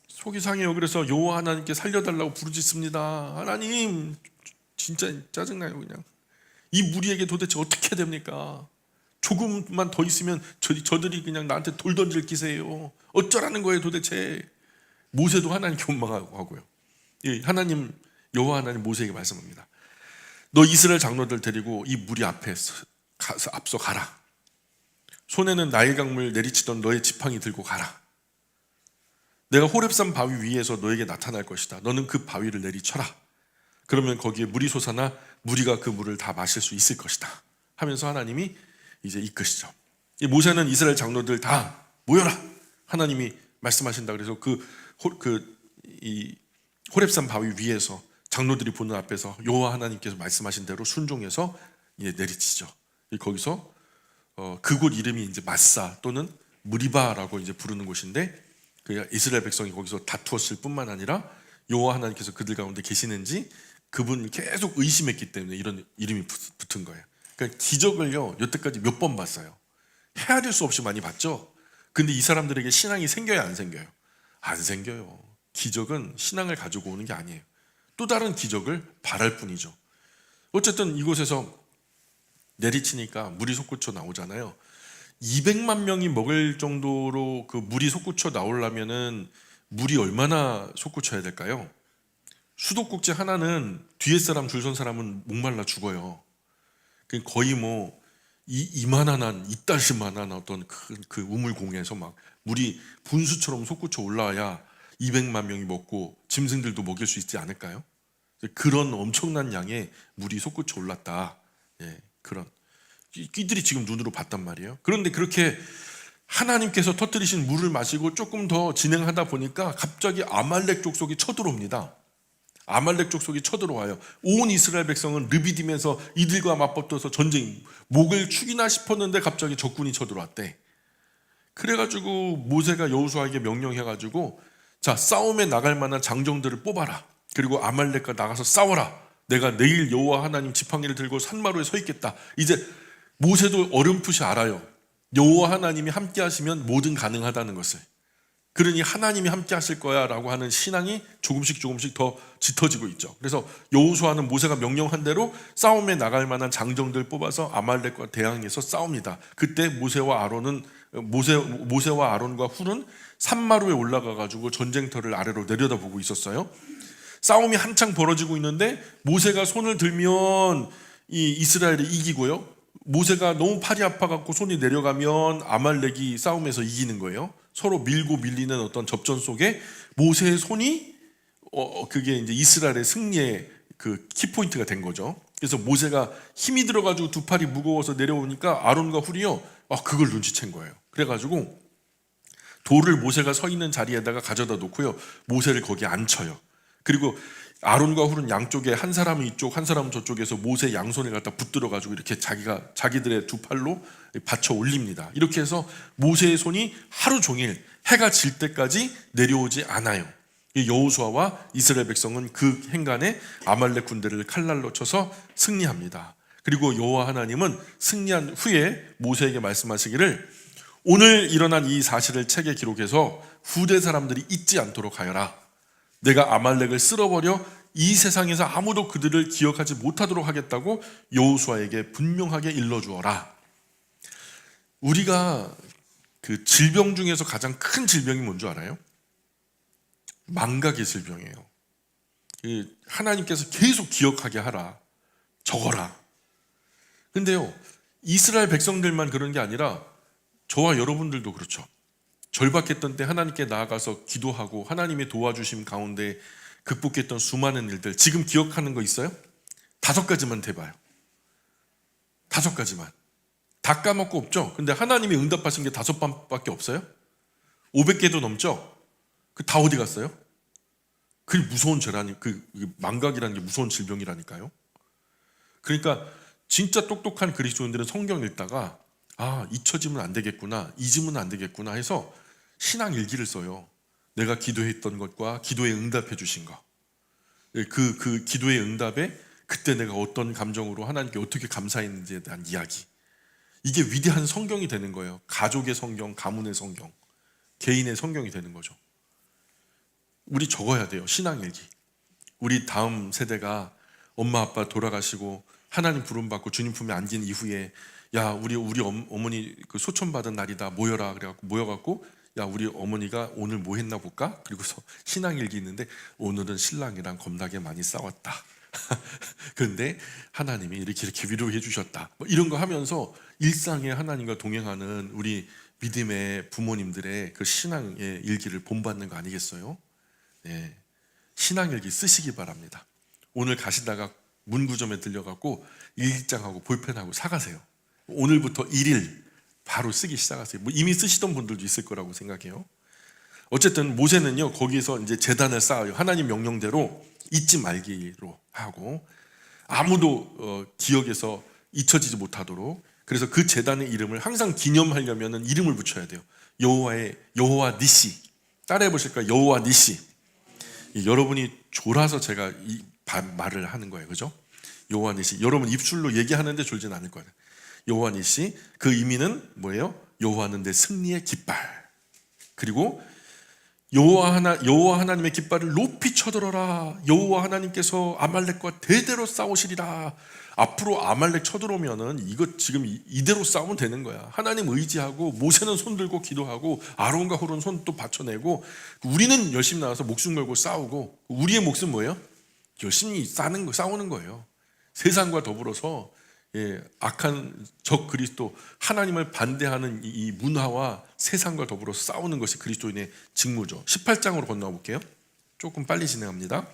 속이 상해요. 그래서 여호와 하나님께 살려달라고 부르짖습니다. 하나님, 진짜 짜증나요. 그냥 이 무리에게 도대체 어떻게 해야 됩니까? 조금만 더 있으면 저들이 그냥 나한테 돌 던질 기세예요. 어쩌라는 거예요 도대체. 모세도 하나님께 원망하고 하고요. 하나님, 여호와 하나님 모세에게 말씀합니다. 너 이스라엘 장로들 데리고 이 무리 앞에 가서 앞서 가라. 손에는 나일 강물 내리치던 너의 지팡이 들고 가라. 내가 호렙산 바위 위에서 너에게 나타날 것이다. 너는 그 바위를 내리쳐라. 그러면 거기에 물이 솟아나 무리가 그 물을 다 마실 수 있을 것이다 하면서 하나님이 이제 이끄시죠. 이 모세는 이스라엘 장로들 다 모여라. 하나님이 말씀하신다. 그래서 이 호렙산 바위 위에서 장로들이 보는 앞에서 여호와 하나님께서 말씀하신 대로 순종해서 이제 내리치죠. 거기서 그곳 이름이 이제 마사 또는 무리바라고 이제 부르는 곳인데, 그 이스라엘 백성이 거기서 다투었을 뿐만 아니라 여호와 하나님께서 그들 가운데 계시는지 그분 계속 의심했기 때문에 이런 이름이 붙은 거예요. 그러니까 기적을요 여태까지 몇 번 봤어요. 헤아릴 수 없이 많이 봤죠. 근데 이 사람들에게 신앙이 생겨요, 안 생겨요? 안 생겨요. 기적은 신앙을 가지고 오는 게 아니에요. 또 다른 기적을 바랄 뿐이죠. 어쨌든 이곳에서 내리치니까 물이 솟구쳐 나오잖아요. 200만 명이 먹을 정도로 그 물이 솟구쳐 나오려면은 물이 얼마나 솟구쳐야 될까요? 수도꼭지 하나는 뒤에 사람 줄 선 사람은 목말라 죽어요. 거의 뭐 이만한 이따시만한 어떤 그 우물공에서 막 물이 분수처럼 솟구쳐 올라와야 200만 명이 먹고 짐승들도 먹일 수 있지 않을까요? 그런 엄청난 양의 물이 솟구쳐 올랐다. 그런 끼들이 지금 눈으로 봤단 말이에요. 그런데 그렇게 하나님께서 터뜨리신 물을 마시고 조금 더 진행하다 보니까 갑자기 아말렉 족속이 쳐들어옵니다. 아말렉 족속이 쳐들어와요. 온 이스라엘 백성은 르비딤에서 이들과 맞붙어서 전쟁, 목을 축이나 싶었는데 갑자기 적군이 쳐들어왔대. 그래가지고 모세가 여호수아에게 명령해가지고, 자, 싸움에 나갈 만한 장정들을 뽑아라. 그리고 아말렉과 나가서 싸워라. 내가 내일 여호와 하나님 지팡이를 들고 산마루에 서 있겠다. 이제 모세도 어렴풋이 알아요. 여호와 하나님이 함께 하시면 뭐든 가능하다는 것을. 그러니 하나님이 함께 하실 거야 라고 하는 신앙이 조금씩 더 짙어지고 있죠. 그래서 여호수아는 모세가 명령한 대로 싸움에 나갈 만한 장정들 뽑아서 아말렉과 대항해서 싸웁니다. 그때 모세와 아론과 훌은 산마루에 올라가 가지고 전쟁터를 아래로 내려다보고 있었어요. 싸움이 한창 벌어지고 있는데 모세가 손을 들면 이 이스라엘이 이기고요. 모세가 너무 팔이 아파갖고 손이 내려가면 아말렉이 싸움에서 이기는 거예요. 서로 밀고 밀리는 어떤 접전 속에 모세의 손이 그게 이제 이스라엘의 승리의 그 키포인트가 된 거죠. 그래서 모세가 힘이 들어가지고 두 팔이 무거워서 내려오니까 아론과 훌이요, 그걸 눈치챈 거예요. 그래가지고 돌을 모세가 서 있는 자리에다가 가져다 놓고요, 모세를 거기에 앉혀요. 그리고 아론과 훌은 양쪽에 한 사람은 이쪽 한 사람은 저쪽에서 모세 양손을 갖다 붙들어 가지고 이렇게 자기들의 두 팔로 받쳐 올립니다. 이렇게 해서 모세의 손이 하루 종일 해가 질 때까지 내려오지 않아요. 여호수아와 이스라엘 백성은 그 행간에 아말렉 군대를 칼날로 쳐서 승리합니다. 그리고 여호와 하나님은 승리한 후에 모세에게 말씀하시기를, 오늘 일어난 이 사실을 책에 기록해서 후대 사람들이 잊지 않도록 하여라. 내가 아말렉을 쓸어버려 이 세상에서 아무도 그들을 기억하지 못하도록 하겠다고 여호수아에게 분명하게 일러주어라. 우리가 그 질병 중에서 가장 큰 질병이 뭔지 알아요? 망각의 질병이에요. 하나님께서 계속 기억하게 하라, 적어라. 근데요, 이스라엘 백성들만 그런 게 아니라 저와 여러분들도 그렇죠. 절박했던 때 하나님께 나아가서 기도하고 하나님의 도와주심 가운데 극복했던 수많은 일들, 지금 기억하는 거 있어요? 5가지만 대봐요. 5가지만. 다 까먹고 없죠? 근데 하나님이 응답하신 게 5번밖에 없어요? 500개도 넘죠? 그 다 어디 갔어요? 그게 무서운 죄라니, 그 망각이라는 게 무서운 질병이라니까요. 그러니까 진짜 똑똑한 그리스도인들은 성경 읽다가 잊혀지면 안 되겠구나, 잊으면 안 되겠구나 해서 신앙 일기를 써요. 내가 기도했던 것과 기도에 응답해 주신 것, 그 기도의 응답에 그때 내가 어떤 감정으로 하나님께 어떻게 감사했는지에 대한 이야기. 이게 위대한 성경이 되는 거예요. 가족의 성경, 가문의 성경, 개인의 성경이 되는 거죠. 우리 적어야 돼요. 신앙일기. 우리 다음 세대가 엄마 아빠 돌아가시고 하나님 부름받고 주님 품에 안긴 이후에 야 우리 어머니 그 소천받은 날이다, 모여라 그래갖고 모여갖고 야 우리 어머니가 오늘 뭐 했나 볼까? 그리고서 신앙일기 있는데 오늘은 신랑이랑 겁나게 많이 싸웠다. 그런데 하나님이 이렇게 위로해 주셨다. 뭐 이런 거 하면서 일상에 하나님과 동행하는 우리 믿음의 부모님들의 그 신앙의 일기를 본받는 거 아니겠어요? 네. 신앙일기 쓰시기 바랍니다. 오늘 가시다가 문구점에 들려갖고 일기장하고 볼펜하고 사가세요. 오늘부터 1일 바로 쓰기 시작하세요. 뭐 이미 쓰시던 분들도 있을 거라고 생각해요. 어쨌든 모세는요 거기에서 이제 제단을 쌓아요. 하나님 명령대로 잊지 말기로 하고 아무도 기억에서 잊혀지지 못하도록. 그래서 그 제단의 이름을 항상 기념하려면 이름을 붙여야 돼요. 여호와 니시. 따라해 보실까요? 여호와 니시. 여러분이 졸아서 제가 이 말을 하는 거예요. 그죠? 여호와 니시. 여러분 입술로 얘기하는데 졸지는 않을 거예요. 여호와 니시. 그 의미는 뭐예요? 여호와는 내 승리의 깃발. 그리고 여호와 하나님의 깃발을 높이 쳐들어라. 여호와 하나님께서 아말렉과 대대로 싸우시리라. 앞으로 아말렉 쳐들어오면은 이거 지금 이대로 싸우면 되는 거야. 하나님 의지하고 모세는 손 들고 기도하고 아론과 홀은 손 또 받쳐내고 우리는 열심히 나와서 목숨 걸고 싸우고 우리의 몫은 뭐예요? 열심히 싸우는 거예요. 세상과 더불어서 악한 적 그리스도 하나님을 반대하는 이 문화와 세상과 더불어 싸우는 것이 그리스도인의 직무죠. 18장으로 건너가 볼게요. 조금 빨리 진행합니다.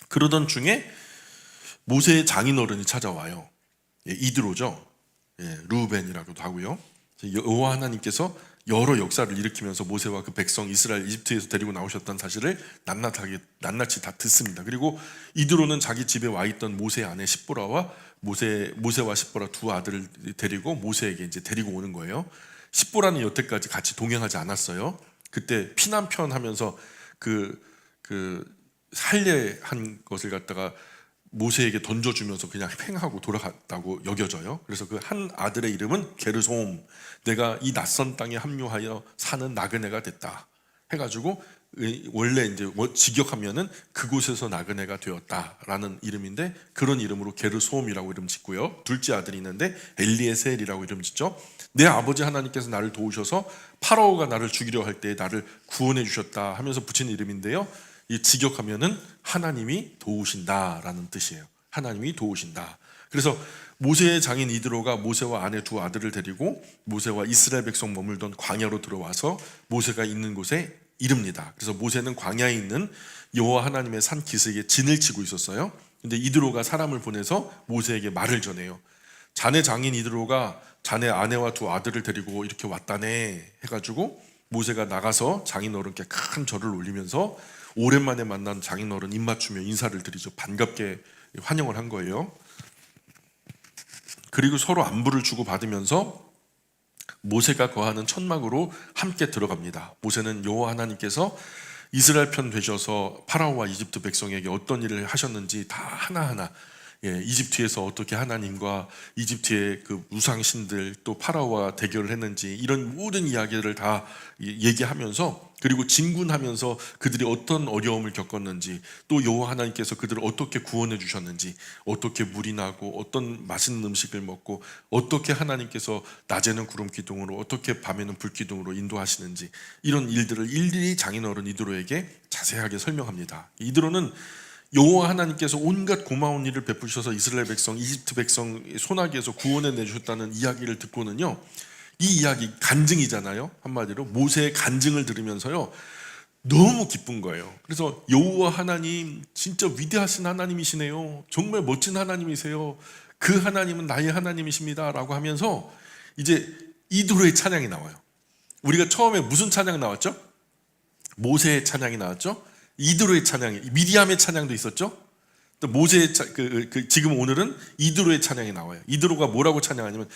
그러던 중에 모세의 장인어른이 찾아와요. 이드로죠. 르우벤이라고도 하고요. 여호와 하나님께서 여러 역사를 일으키면서 모세와 그 백성 이스라엘 이집트에서 데리고 나오셨던 사실을 낱낱이 다 듣습니다. 그리고 이드로는 자기 집에 와 있던 모세의 아내 십보라와 모세와 십보라 두 아들을 데리고 모세에게 이제 데리고 오는 거예요. 십보라는 여태까지 같이 동행하지 않았어요. 그때 피난편 하면서 그 할례한 것을 갖다가 모세에게 던져주면서 그냥 횡하고 돌아갔다고 여겨져요. 그래서 그 한 아들의 이름은 게르솜, 내가 이 낯선 땅에 합류하여 사는 나그네가 됐다 해가지고 원래 이제 직역하면은 그곳에서 나그네가 되었다라는 이름인데 그런 이름으로 게르솜이라고 이름 짓고요. 둘째 아들이 있는데 엘리에셀이라고 이름 짓죠. 내 아버지 하나님께서 나를 도우셔서 파라오가 나를 죽이려 할 때 나를 구원해 주셨다 하면서 붙인 이름인데요. 이 직역하면은 하나님이 도우신다라는 뜻이에요. 하나님이 도우신다. 그래서 모세의 장인 이드로가 모세와 아내 두 아들을 데리고 모세와 이스라엘 백성 머물던 광야로 들어와서 모세가 있는 곳에 이릅니다. 그래서 모세는 광야에 있는 여호와 하나님의 산 기슭에 진을 치고 있었어요. 근데 이드로가 사람을 보내서 모세에게 말을 전해요. 자네 장인 이드로가 자네 아내와 두 아들을 데리고 이렇게 왔다네 해가지고 모세가 나가서 장인어른께 큰 절을 올리면서 오랜만에 만난 장인어른 입맞추며 인사를 드리죠. 반갑게 환영을 한 거예요. 그리고 서로 안부를 주고받으면서 모세가 거하는 천막으로 함께 들어갑니다. 모세는 여호와 하나님께서 이스라엘 편 되셔서 파라오와 이집트 백성에게 어떤 일을 하셨는지 다 하나하나 이집트에서 어떻게 하나님과 이집트의 그 우상신들 또 파라오와 대결을 했는지 이런 모든 이야기를 다 얘기하면서 그리고 진군하면서 그들이 어떤 어려움을 겪었는지 또 여호와 하나님께서 그들을 어떻게 구원해 주셨는지 어떻게 물이 나고 어떤 맛있는 음식을 먹고 어떻게 하나님께서 낮에는 구름 기둥으로 어떻게 밤에는 불 기둥으로 인도하시는지 이런 일들을 일일이 장인어른 이드로에게 자세하게 설명합니다. 이드로는 여호와 하나님께서 온갖 고마운 일을 베푸셔서 이스라엘 백성, 이집트 백성 손아귀에서 구원해 내주셨다는 이야기를 듣고는요, 이 이야기 간증이잖아요. 한마디로 모세의 간증을 들으면서요, 너무 기쁜 거예요. 그래서 여호와 하나님 진짜 위대하신 하나님이시네요. 정말 멋진 하나님이세요. 그 하나님은 나의 하나님이십니다 라고 하면서 이제 이드로의 찬양이 나와요. 우리가 처음에 무슨 찬양 나왔죠? 모세의 찬양이 나왔죠? 이드로의 찬양이, 미디암의 찬양도 있었죠? 또 모세의 지금 오늘은 이드로의 찬양이 나와요. 이드로가 뭐라고 찬양하냐면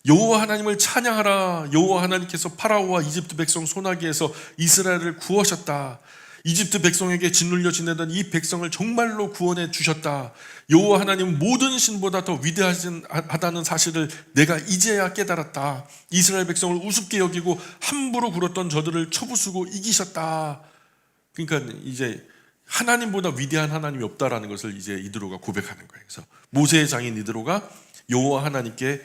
여호와 하나님을 찬양하라. 여호와 하나님께서 파라오와 이집트 백성 손아귀에서 이스라엘을 구하셨다. 이집트 백성에게 짓눌려 지내던 이 백성을 정말로 구원해 주셨다. 여호와 하나님은 모든 신보다 더 위대하다는 사실을 내가 이제야 깨달았다. 이스라엘 백성을 우습게 여기고 함부로 굴었던 저들을 쳐부수고 이기셨다. 그러니까 이제 하나님보다 위대한 하나님이 없다라는 것을 이제 이드로가 고백하는 거예요. 그래서 모세의 장인 이드로가 여호와 하나님께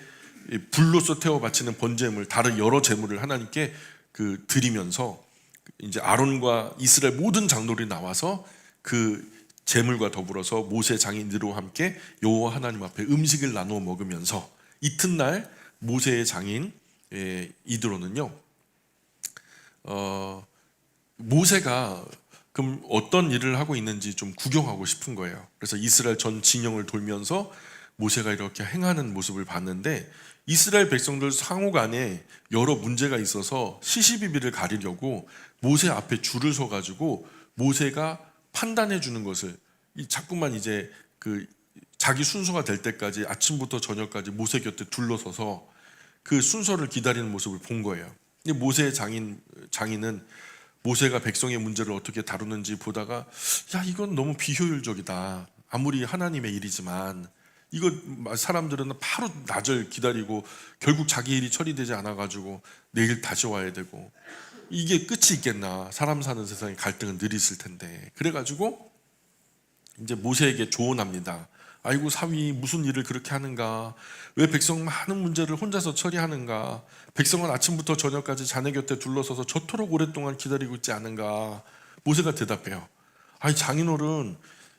불로서 태워 바치는 번제물, 다른 여러 제물을 하나님께 드리면서 이제 아론과 이스라엘 모든 장로들이 나와서 그 제물과 더불어서 모세 장인 이드로와 함께 여호와 하나님 앞에 음식을 나누어 먹으면서 이튿날 모세의 장인 이드로는요, 모세가 그럼 어떤 일을 하고 있는지 좀 구경하고 싶은 거예요. 그래서 이스라엘 전 진영을 돌면서 모세가 이렇게 행하는 모습을 봤는데 이스라엘 백성들 상호 간에 여러 문제가 있어서 시시비비를 가리려고 모세 앞에 줄을 서 가지고 모세가 판단해 주는 것을 자꾸만 이제 자기 순서가 될 때까지 아침부터 저녁까지 모세 곁에 둘러서서 그 순서를 기다리는 모습을 본 거예요. 근데 모세의 장인은 모세가 백성의 문제를 어떻게 다루는지 보다가 야, 이건 너무 비효율적이다. 아무리 하나님의 일이지만 이거 사람들은 바로 낮을 기다리고 결국 자기 일이 처리되지 않아가지고 내일 다시 와야 되고 이게 끝이 있겠나. 사람 사는 세상에 갈등은 늘 있을 텐데. 그래가지고 이제 모세에게 조언합니다. 아이고 사위 무슨 일을 그렇게 하는가. 왜 백성 많은 문제를 혼자서 처리하는가. 백성은 아침부터 저녁까지 자네 곁에 둘러서서 저토록 오랫동안 기다리고 있지 않은가. 모세가 대답해요. 아니 장인어른,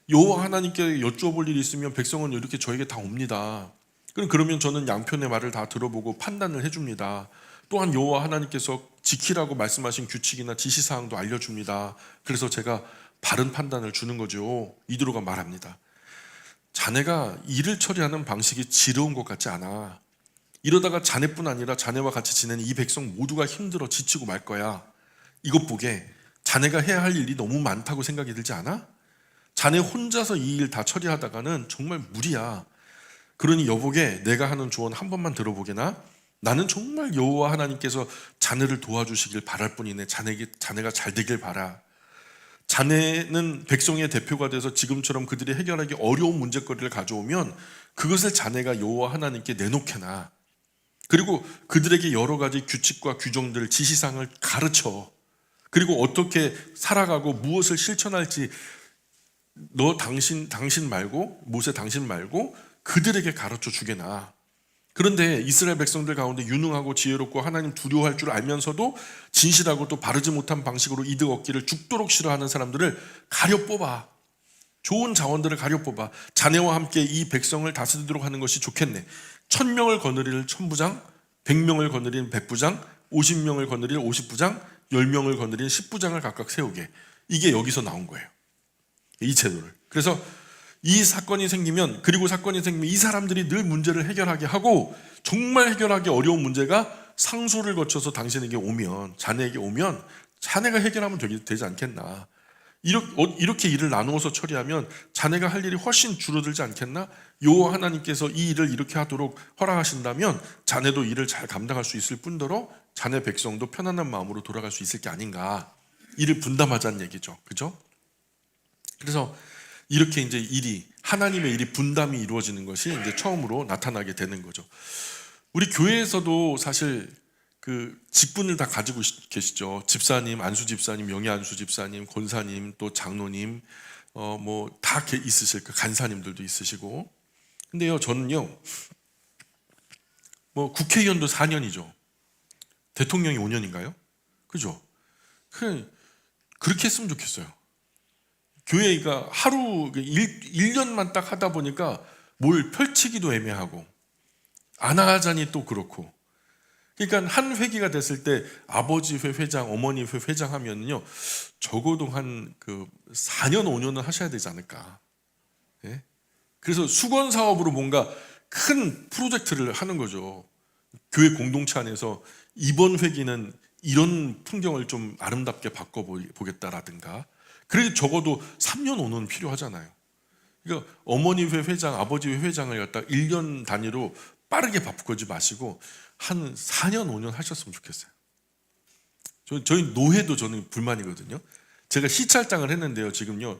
여호와 하나님께 여쭈어볼 일이 있으면 백성은 이렇게 저에게 다 옵니다. 그러면 저는 양편의 말을 다 들어보고 판단을 해줍니다. 또한 여호와 하나님께서 지키라고 말씀하신 규칙이나 지시사항도 알려줍니다. 그래서 제가 바른 판단을 주는 거죠. 이드로가 말합니다. 자네가 일을 처리하는 방식이 지러운 것 같지 않아. 이러다가 자네뿐 아니라 자네와 같이 지내는 이 백성 모두가 힘들어 지치고 말 거야. 이것 보게 자네가 해야 할 일이 너무 많다고 생각이 들지 않아? 자네 혼자서 이 일 다 처리하다가는 정말 무리야. 그러니 여보게 내가 하는 조언 한 번만 들어보게나. 나는 정말 여호와 하나님께서 자네를 도와주시길 바랄 뿐이네. 자네가 잘 되길 바라. 자네는 백성의 대표가 돼서 지금처럼 그들이 해결하기 어려운 문제거리를 가져오면 그것을 자네가 여호와 하나님께 내놓게나. 그리고 그들에게 여러 가지 규칙과 규정들, 지시사항을 가르쳐. 그리고 어떻게 살아가고 무엇을 실천할지 당신 말고 모세 당신 말고 그들에게 가르쳐 주게나. 그런데 이스라엘 백성들 가운데 유능하고 지혜롭고 하나님 두려워할 줄 알면서도 진실하고 또 바르지 못한 방식으로 이득 얻기를 죽도록 싫어하는 사람들을 가려 뽑아. 좋은 자원들을 가려 뽑아. 자네와 함께 이 백성을 다스리도록 하는 것이 좋겠네. 1000명을 거느릴 1000부장, 100명을 거느릴 100부장, 50명을 거느릴 50부장, 10명을 거느릴 10부장을 각각 세우게. 이게 여기서 나온 거예요. 이 제도를. 그래서 이 사건이 생기면 이 사람들이 늘 문제를 해결하게 하고 정말 해결하기 어려운 문제가 상소를 거쳐서 당신에게 오면, 자네에게 오면 자네가 해결하면 되지 않겠나. 이렇게 일을 나누어서 처리하면 자네가 할 일이 훨씬 줄어들지 않겠나? 여호와 하나님께서 이 일을 이렇게 하도록 허락하신다면 자네도 일을 잘 감당할 수 있을 뿐더러 자네 백성도 편안한 마음으로 돌아갈 수 있을 게 아닌가. 일을 분담하자는 얘기죠. 그죠? 그래서 이렇게 이제 하나님의 일이 분담이 이루어지는 것이 이제 처음으로 나타나게 되는 거죠. 우리 교회에서도 사실 직분을 다 가지고 계시죠. 집사님, 안수 집사님, 명예 안수 집사님, 권사님, 또 장로님, 다 있으실 거, 간사님들도 있으시고. 근데요, 저는요, 국회의원도 4년이죠. 대통령이 5년인가요? 그죠? 그렇게 했으면 좋겠어요. 교회가 하루 1년만 딱 하다 보니까 뭘 펼치기도 애매하고 안 하자니 또 그렇고 그러니까 한 회기가 됐을 때 아버지 회 회장, 어머니 회 회장 하면요 적어도 한 4년 5년은 하셔야 되지 않을까. 예? 그래서 수건 사업으로 뭔가 큰 프로젝트를 하는 거죠. 교회 공동체 안에서 이번 회기는 이런 풍경을 좀 아름답게 바꿔보겠다라든가. 그래도 적어도 3년 5년은 필요하잖아요. 그러니까 어머니 회 회장, 아버지 회 회장을 갖다 1년 단위로 빠르게 바꾸지 마시고 한 4년 5년 하셨으면 좋겠어요. 저희 노회도 저는 불만이거든요. 제가 시찰장을 했는데요. 지금요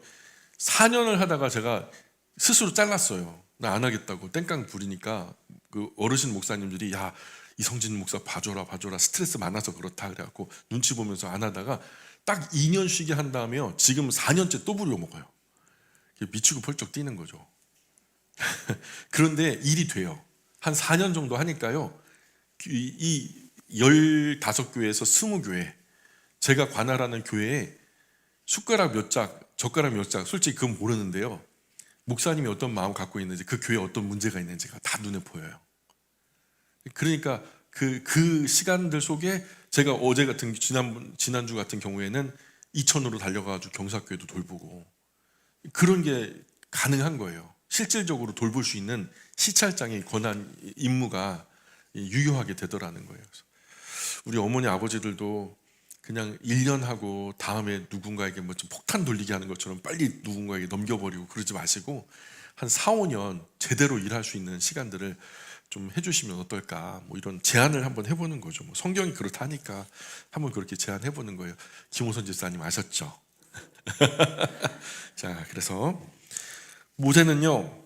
4년을 하다가 제가 스스로 잘랐어요. 나 안 하겠다고 땡깡 부리니까 그 어르신 목사님들이 야 이성진 목사 봐줘라 스트레스 많아서 그렇다 그래갖고 눈치 보면서 안 하다가 딱 2년 쉬게 한 다음에요 지금 4년째 또 부려먹어요. 미치고 펄쩍 뛰는 거죠. 그런데 일이 돼요. 한 4년 정도 하니까요 이 15교회에서 20교회 제가 관할하는 교회에 숟가락 몇 짝, 젓가락 몇 짝 솔직히 그건 모르는데요 목사님이 어떤 마음 갖고 있는지 그 교회에 어떤 문제가 있는지가 다 눈에 보여요. 그러니까 그 시간들 속에 제가 어제 같은 지난주 같은 경우에는 이천으로 달려가지고 경사교회도 돌보고 그런 게 가능한 거예요. 실질적으로 돌볼 수 있는 시찰장의 권한 임무가 유효하게 되더라는 거예요. 그래서 우리 어머니 아버지들도 그냥 1년 하고 다음에 누군가에게 뭐 좀 폭탄 돌리게 하는 것처럼 빨리 누군가에게 넘겨버리고 그러지 마시고 한 4, 5년 제대로 일할 수 있는 시간들을 좀 해주시면 어떨까 뭐 이런 제안을 한번 해보는 거죠. 뭐 성경이 그렇다니까 한번 그렇게 제안해보는 거예요. 김호선 집사님 아셨죠? 자, 그래서 모세는요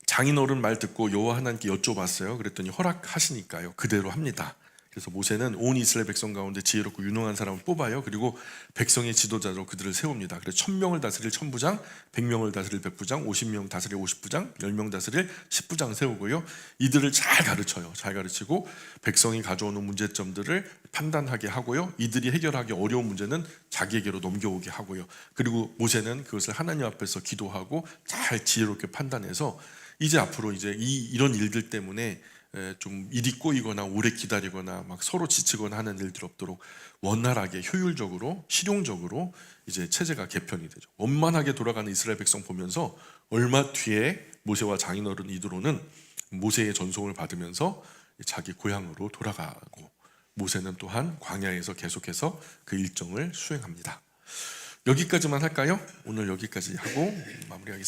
장인어른 말 듣고 여호와 하나님께 여쭤봤어요. 그랬더니 허락하시니까요 그대로 합니다. 그래서 모세는 온 이스라엘 백성 가운데 지혜롭고 유능한 사람을 뽑아요. 그리고 백성의 지도자로 그들을 세웁니다. 그래서 1000명을 다스릴 1000부장, 100명을 다스릴 100부장, 50명 다스릴 50부장, 10명 다스릴 10부장 세우고요. 이들을 잘 가르쳐요. 잘 가르치고 백성이 가져오는 문제점들을 판단하게 하고요. 이들이 해결하기 어려운 문제는 자기에게로 넘겨오게 하고요. 그리고 모세는 그것을 하나님 앞에서 기도하고 잘 지혜롭게 판단해서 이제 앞으로 이제 이런 일들 때문에 좀 일이 꼬이거나 오래 기다리거나 막 서로 지치거나 하는 일들 없도록 원활하게 효율적으로 실용적으로 이제 체제가 개편이 되죠. 원만하게 돌아가는 이스라엘 백성 보면서 얼마 뒤에 모세와 장인어른 이드로는 모세의 전송을 받으면서 자기 고향으로 돌아가고 모세는 또한 광야에서 계속해서 그 일정을 수행합니다. 여기까지만 할까요? 오늘 여기까지 하고 마무리하겠습니다.